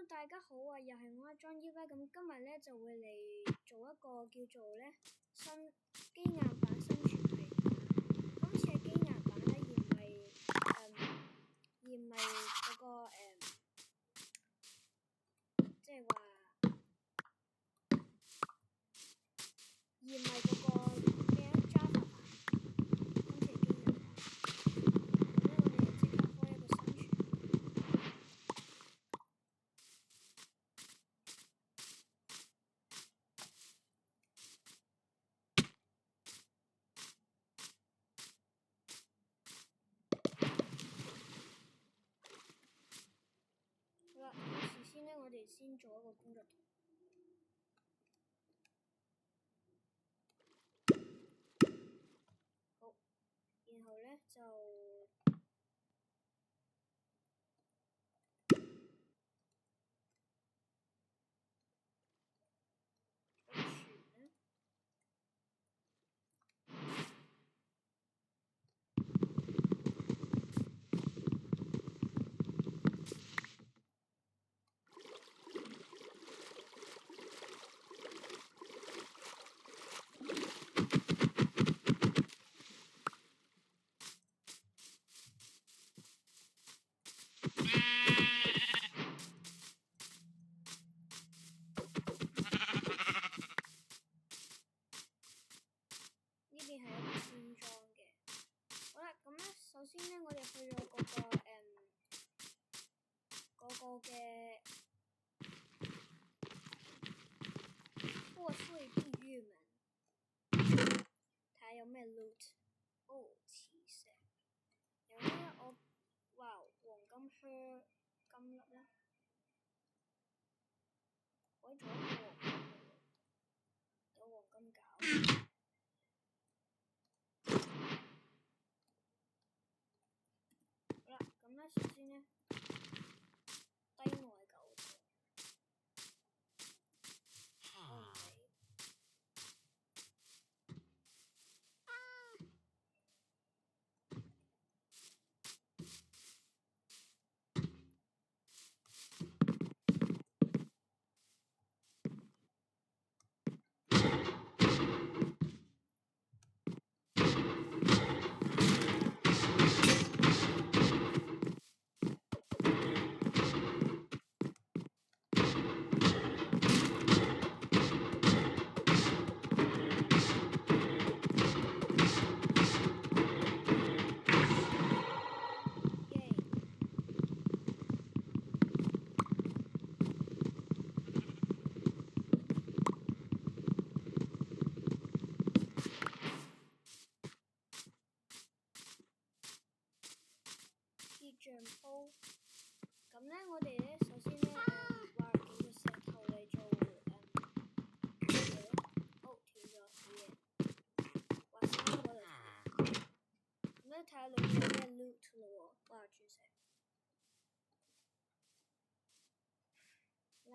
大家好啊，又係我阿 Johnny 啦。咁今日咧就會嚟做一個叫做咧機硬版生存題。今次嘅機硬版咧，而唔係嗰個即係話，而唔係嗰個咩 Java 版。今次嘅機硬版，咁咧我哋即刻開一個生存。好啦，咁事先咧，我哋先做一個工作圖。好，然後咧就呢邊係一個先裝嘅。好啦，咁咧首先咧，我哋去咗嗰個嘅破碎地獄門，睇下有咩 loot。哦，磁石。然後咧黃金靴金粒啦，可以做一個黃金嘅，有黃金餃。好啦，咁咧首先咧低耐久度，我唔理。鐵匠鋪，咁咧我哋咧首先咧挖幾個石頭嚟做好斷咗好嘢，挖3個嚟。咁咧睇下裏面有咩 loot 咯喎，哇鑽石，鐵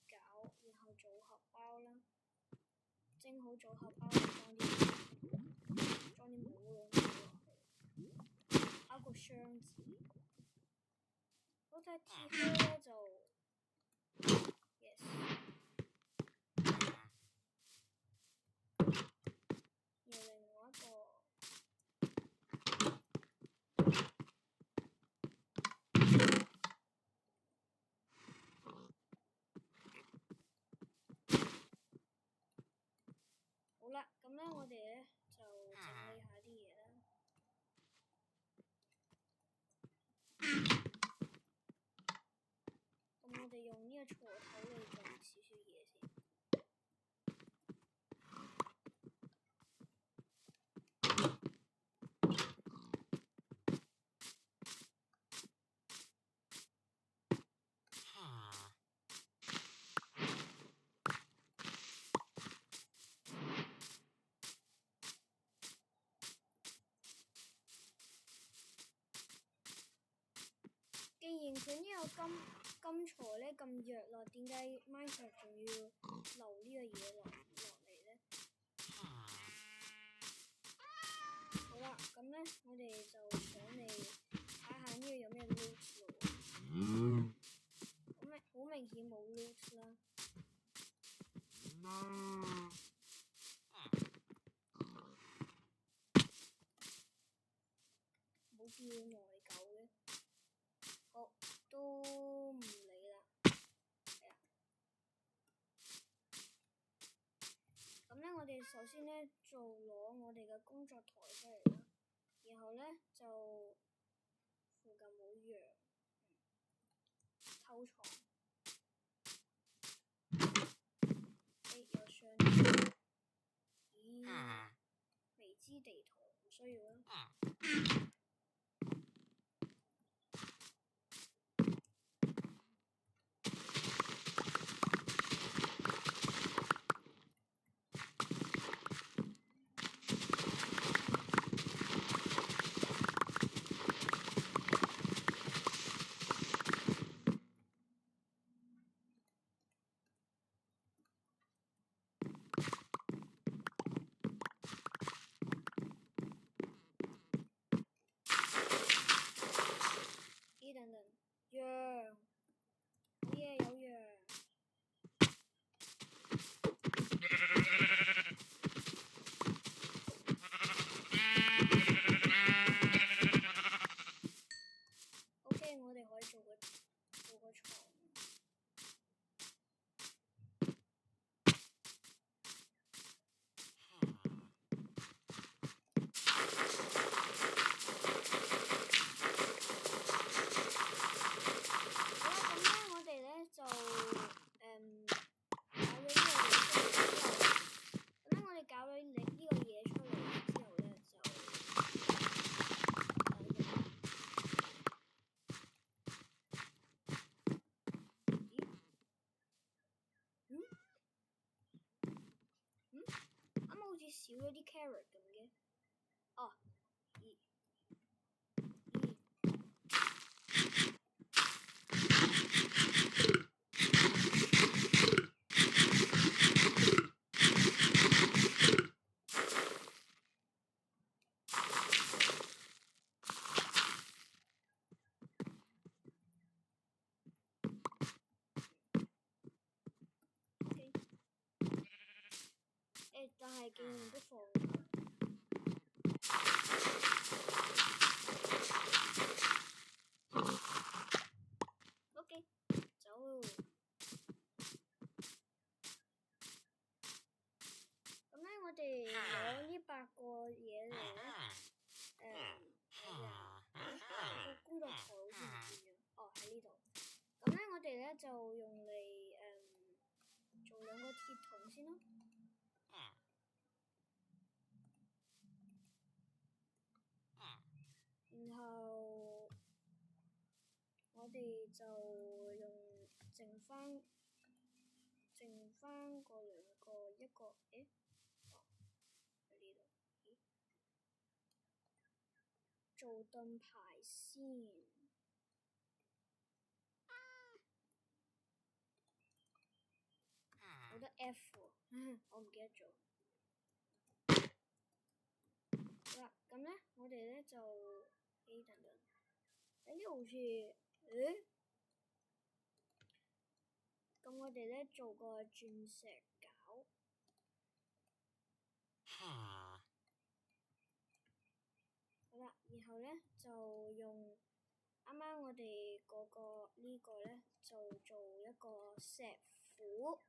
鎬，然後組合包啦，蒸好組合包裝啲冇用嘅落去，包個箱子。我睇鐵靴咧就 yes， 又另外一個好啦，咁咧我哋咧就整理下啲嘢啦。咁我哋用呢個鋤頭嚟做少少嘢先。既然佢呢個金材咧咁弱咯，點解 Minecraft 仲要留呢個嘢落嚟咧？好啦，咁咧我哋就想嚟睇下呢個有咩 loot 咯。咁好明明顯冇 loot 啦。冇叫內疚嘅，好都唔理啦。係啊。咁咧，我哋首先咧就攞我哋嘅工作台出嚟啦，然後咧就附近冇羊，偷藏。有相機。咦？未知地圖唔需要啦。等等，羊，好嘢，有羊。OK， 我哋可以做個床。少咗啲 carrot 咁嘅，哦，但係竟然都放咗。OK， 走。咁咧，我哋攞呢8個嘢嚟咧，個工作台好似唔見咗，哦喺呢度。咁咧，我哋咧就用嚟做2個鐵桶先咯。然後我哋就用剩翻嗰2個，一個喺呢度，做盾牌先。冇得 F 喎，我唔記得咗。好啦，咁咧，我哋咧就等等，呢度好似，咁我哋咧做個鑽石鉸。好啦，然後咧就用啱啱我哋呢個咧就做一個石斧。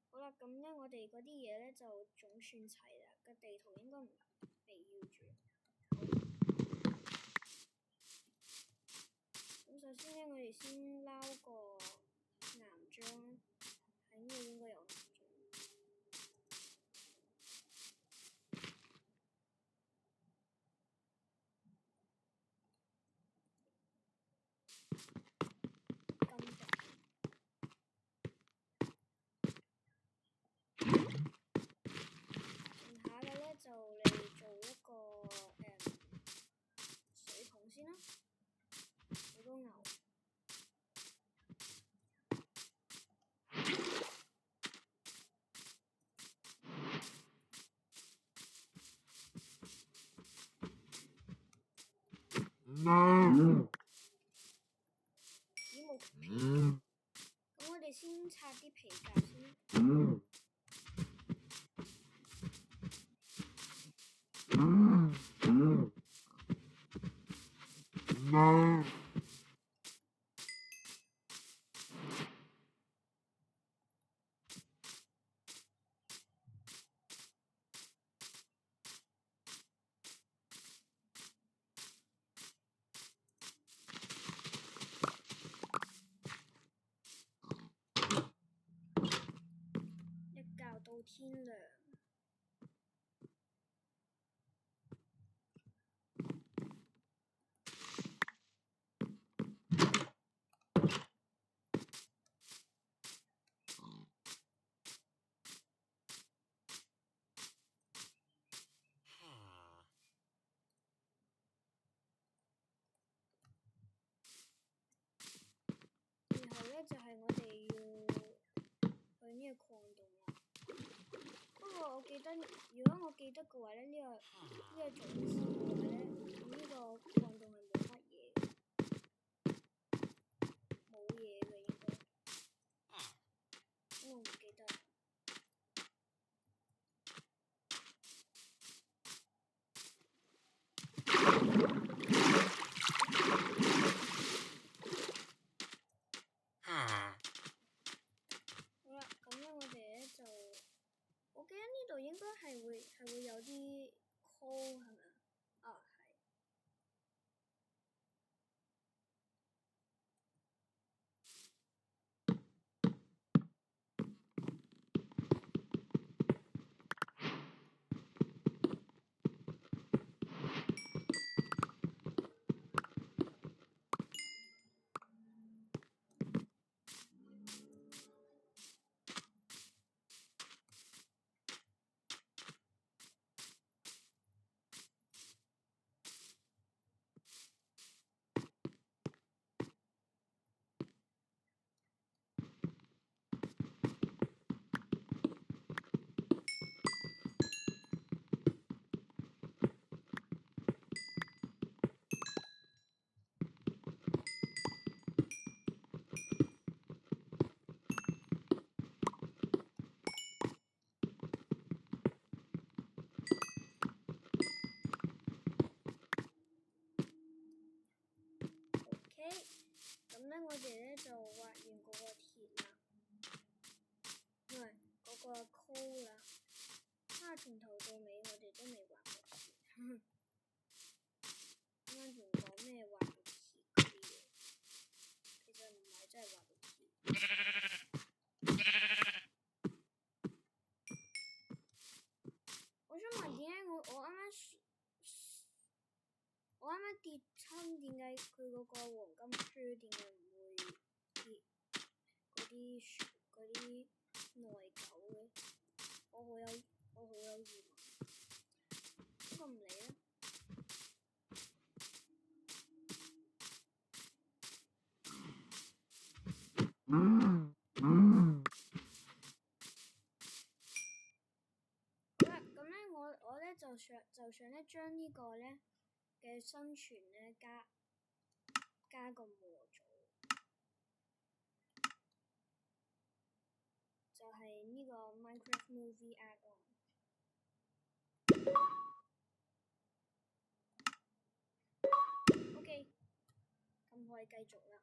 好啦，咁咧我哋嗰啲嘢咧就總算齊啦，個地圖應該唔被要住。咁首先咧，我哋先撈個岩漿，喺呢度應該有岩漿。剩下嘅咧就嚟做一個水桶先啦，好多牛。皮革。咁我哋先拆啲皮革先。到天亮。然後呢，就係我哋要去呢個礦洞啦。不過我記得，如果我記得嘅話咧，呢個種子嘅話咧，咁呢個礦洞係冇乜嘢，冇嘢嘅應該。我唔記得。好啦，咁咧我哋咧就，我記得呢度應該係會有啲 coal 係咪啊？啊係。咁咧，我哋咧就挖完嗰個鐵啦，唔係嗰個 coal 啦。從頭到尾我哋都未挖過鐵。啱啱仲講咩挖到鐵嗰啲嘢，其實唔係真係挖到鐵。我想問點解我啱啱跌親，點解佢嗰個黃金靴點解唔會跌嗰啲內疚嘅？我好有疑問。不過唔理啦。好啦，咁咧我咧就想咧將呢個咧嘅生存咧加個模組，就係呢個 Minecraft Movie Add-on。OK， 咁可以繼續啦。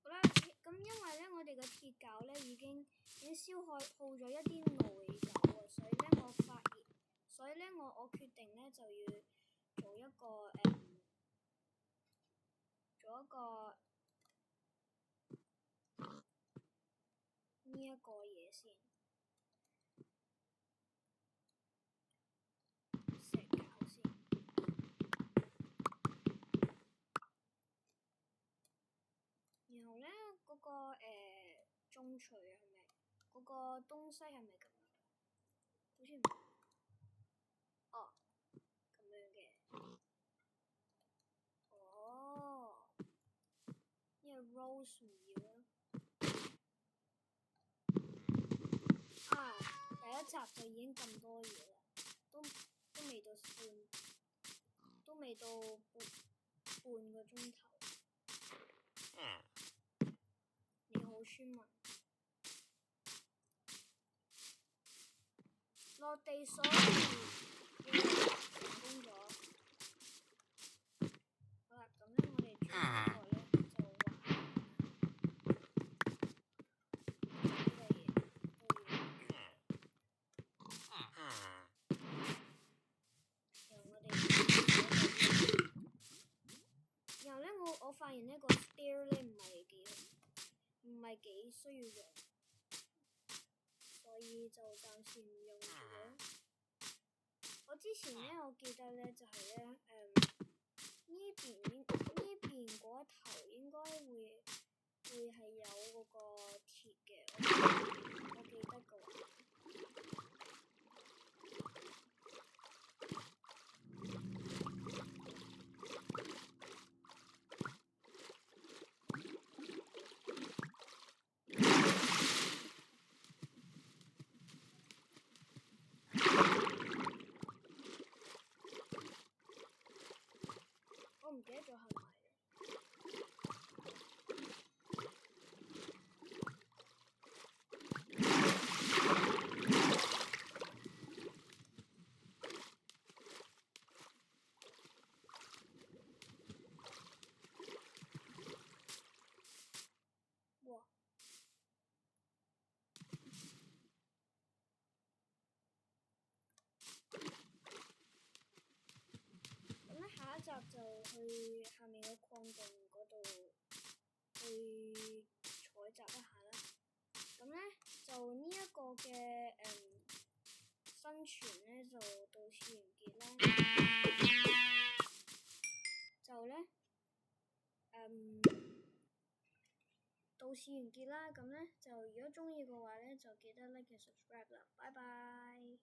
好啦，咁因為咧我哋嘅鐵鎬咧已經消耗咗一啲內鎬啊，所以咧我決定咧就要做一個呢一個嘢先，石鎬先。然後咧嗰個中錘係咪嗰個東西係咪咁樣？好似唔係。哦，咁樣嘅。哦，呢個 rose 唔要啦。集就已經咁多嘢啦，都未到半個鐘頭。你好，村民。落地鎖匙成功咗。好啦，咁咧我哋將呢個咧就畫然後咧我發現呢個 stair 咧唔係幾需要用，所以就暫時唔用住咯。我之前咧，我記得咧就係咧，呢邊嗰一頭應該會係有嗰個鐵嘅，我記得嘅話。我唔記得咗係咪。哇！咁咧下一集就去下面嘅礦洞嗰度去採集一下啦。咁咧就呢一個嘅生存咧就到此完結啦。就咧到此完結啦。咁咧就如果鍾意嘅話咧，就記得 like 同 subscribe 啦。拜拜。